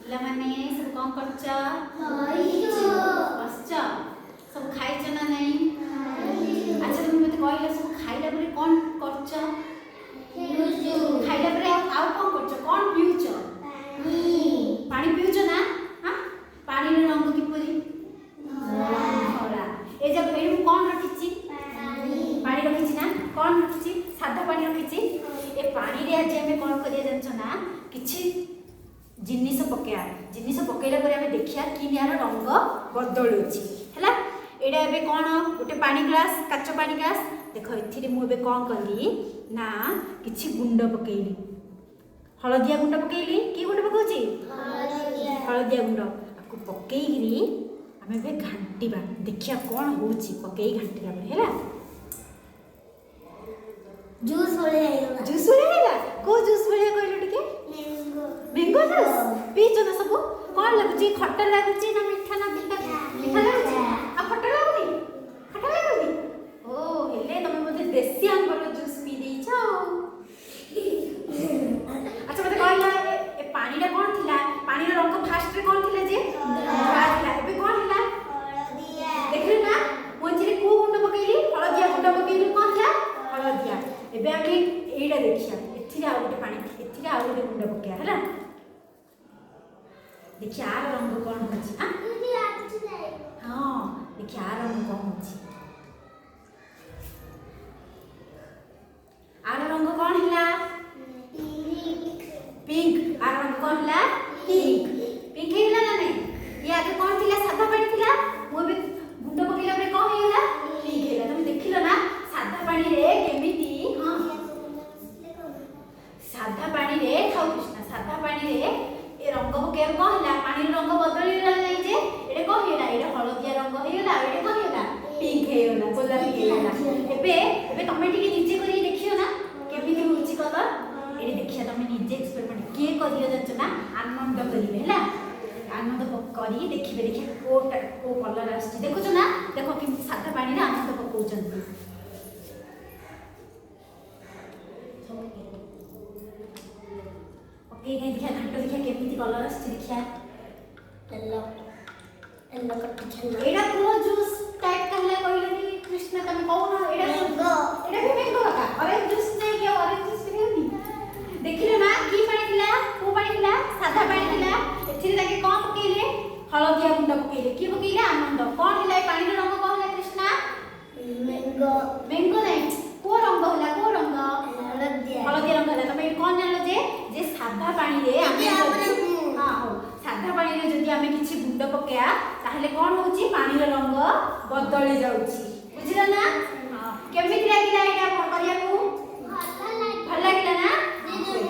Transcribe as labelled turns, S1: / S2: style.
S1: ପିଲାମାନେ ସବୁ କଣ କରୁଛ? ବସିଛ? ସବୁ ଖାଇଛ ନା ନାହିଁ? ଆଚ୍ଛା ତମେ ମୋତେ କହିଲ ସବୁ ଖାଇଲା ପରେ କଣ କରୁଛ? ଖାଇଲା ପରେ ଆଉ କଣ କରୁଛ? କଣ ପିଉଛ? ପାଣି ପିଉଛ ନା? ପାଣିର ରଙ୍ଗ କିପରି? ଧଳା। ଏ ଯେ ଏଇଠି ମୁଁ କଣ ରଖିଛି? ପାଣି ରଖିଛି ନା? କଣ ରଖିଛି? ସାଧା ପାଣି ରଖିଛି। ଏ ପାଣିରେ ଆଜି ଆମେ କଣ କରିବା ଜାଣିଛ ନା? କିଛି ଜିନିଷ ପକେଇବା। ଜିନିଷ ପକେଇଲା ପରେ ଆମେ ଦେଖିବା କି ଏହାର ରଙ୍ଗ ବଦଳୁଛି ହେଲା। ଏଇଟା ଏବେ କଣ? ଗୋଟେ ପାଣି ଗ୍ଲାସ, କାଚ ପାଣି ଗ୍ଲାସ। ଦେଖ ଏଥିରେ ମୁଁ ଏବେ କଣ କଲି ନା କିଛି ଗୁଣ୍ଡ ପକେଇଲି। ହଳଦିଆ ଗୁଣ୍ଡ ପକେଇଲି। କି ଗୁଣ୍ଡ ପକାଉଛି? ହଳଦିଆ ଗୁଣ୍ଡ। ଆକୁ ପକେଇକିରି ଆମେ ଏବେ ଘାଣ୍ଟିବା। ଦେଖିବା କଣ ହଉଛି ପକେଇ ଘାଣ୍ଟିଲା ପରେ ହେଲା।
S2: ଜୁସ୍ ଭଳିଆ ହେଇଗଲା।
S1: ଜୁସ୍ ଭଳିଆ ହେଇଗଲା? କୋଉ ଜୁସ୍ ଭଳିଆ କହିଲ ଟିକେ? Mango juice. ପିଇଛ ନା ସବୁ? କଣ ଲାଗୁଛି? ଖଟା ଲାଗୁଛି ନା ମିଠା ନା ପିତା? ମିଠା ଲାଗୁଛି। ଆଉ ଖଟା ଲାଗୁନି? ଖଟା ଲାଗୁନି? ଓ ହେଲେ ତମେ ବୋଧେ ଦେଶୀ ଆମ୍ବର ଜୁସ୍ ପିଇ ଦେଇଛ ଆଉ। ଆଚ୍ଛା ମତେ କହିଲ ଏ ପାଣିଟା କଣ ଥିଲା? ପାଣିର ରଙ୍ଗ ଫାଷ୍ଟରେ କଣ ଥିଲା ଯେ? ଧଳା ଥିଲା। ଏବେ କଣ ହେଲା? ଦେଖିଲେ ନା? ମୁଁ ଏଥିରେ କୋଉ ଗୁଣ୍ଡ ପକେଇଲି? ହଳଦିଆ ଗୁଣ୍ଡ ପକେଇଲି। କଣ ହେଲା? ହଳଦିଆ। ଏବେ ଆମେ ଏଇଟା ଦେଖିବା। ଏଥିରେ ଆଉ ଗୋଟେ ପାଣି, ଏଥିରେ ଆଉ ଗୋଟେ ଗୁଣ୍ଡ ପକେଇବା ହେଲା। ଦେଖିଆ ଆର ରଙ୍ଗ କଣ ହଉଛି? ହଁ ଦେଖିଆ ଆର ରଙ୍ଗ କଣ ହଉଛି? ଆର ରଙ୍ଗ କଣ ହେଲା? ପିଙ୍କ। ଆର ରଙ୍ଗ କଣ ହେଲା? ପିଙ୍କ। ପିଙ୍କ ହେଇଗଲା ନା ନାଇଁ? ଇଏ ଆଗେ କଣ ଥିଲା? ସାଧା ପାଣି ଥିଲା। ମୁଁ ଏବେ ଗୁଣ୍ଡ ପକେଇଲା ପରେ କଣ ହେଇଗଲା? ପିଙ୍କ ହେଇଗଲା। ତମେ ଦେଖିଲ ନା ସାଧା ପାଣିରେ କେମିତି? ସାଧା ପାଣିରେ ଖାଉ କୃଷ୍ଣା। ସାଧା ପାଣିରେ ଏ ରଙ୍ଗ ପକେଇବା କଣ ହେଲା? ପାଣିର ରଙ୍ଗ ବଦଳିଗଲା ନାହିଁ ଯେ? ଏଇଟା କଣ ହେଇଗଲା? ଏଇଟା ହଳଦିଆ ରଙ୍ଗ ହେଇଗଲା। ଏଇଟା କଣ ହେଇଗଲା? ପିଙ୍କ ହେଇଗଲା, ଗୋଲାପୀ ହେଇଗଲା। ଏବେ ତମେ ଟିକେ ନିଜେ କରିକି ଦେଖିବ ନା କେମିତି ହଉଛି କଲର? ଏଇଠି ଦେଖିବା ତମେ ନିଜେ ଏକ୍ସପେରିମେଣ୍ଟ କିଏ କରିବ ଜାଣିଛ ନା? ଆନନ୍ଦ କରିବେ ହେଲା। ଆନନ୍ଦ କରି ଦେଖିବେ। ଦେଖିବା କୋଉ କଲର ଆସୁଛି। ଦେଖୁଛ ନା? ଦେଖ କେମିତି ସାଧା ପାଣିରେ ଆନନ୍ଦ ପକଉଛନ୍ତି। ଦେଖିଆ ଘାଣ୍ଟ ଦେଖିଆ କେମିତି କଲର ଆସୁଛି ଦେଖିଆ। ଏଇଟା କୋଉ ଜୁସ୍ ଟାଇପ କହିଲା କହିଲେ କି କୃଷ୍ଣ? ତମେ କହୁନ ଏଇଟା ବି ମ୍ୟାଙ୍ଗୋ ଲଗା। ଅରେଞ୍ଜ ଜୁସ୍ ନାହିଁ କି? ଅରେଞ୍ଜ ଜୁସ୍ ପିଉନି? ଦେଖିଲେ ନା କି ପାଣି ଥିଲା? କୋଉ ପାଣି ଥିଲା? ସାଧା ପାଣି ଥିଲା। ଏଥିରେ ତାକେ କଣ ପକେଇଲେ? ହଳଦିଆ ଗୁଣ୍ଡ ପକେଇଲେ। କି ପକେଇଲେ? ଆନନ୍ଦ। କଣ ହେଲା? ଏ ପାଣିର ରଙ୍ଗ କଣ ହେଲା କୃଷ୍ଣା? ମ୍ୟାଙ୍ଗୋ ନାହିଁ। କୋଉ ରଙ୍ଗ ହେଲା? କୋଉ ରଙ୍ଗ? ହଳଦିଆ ରଙ୍ଗ ହେଲା। ତମେ କଣ ଜାଣିଲ ଯେ ସାଧା ପାଣିରେ ଆମେ ସାଧା ପାଣିରେ ଯଦି ଆମେ କିଛି ଗୁଣ୍ଡ ପକେଇବା ତାହେଲେ କଣ ହଉଛି? ପାଣିର ରଙ୍ଗ ବଦଳି ଯାଉଛି। ବୁଝିଲ ନା? କେମିତି ଲାଗିଲା ଏଇଟା?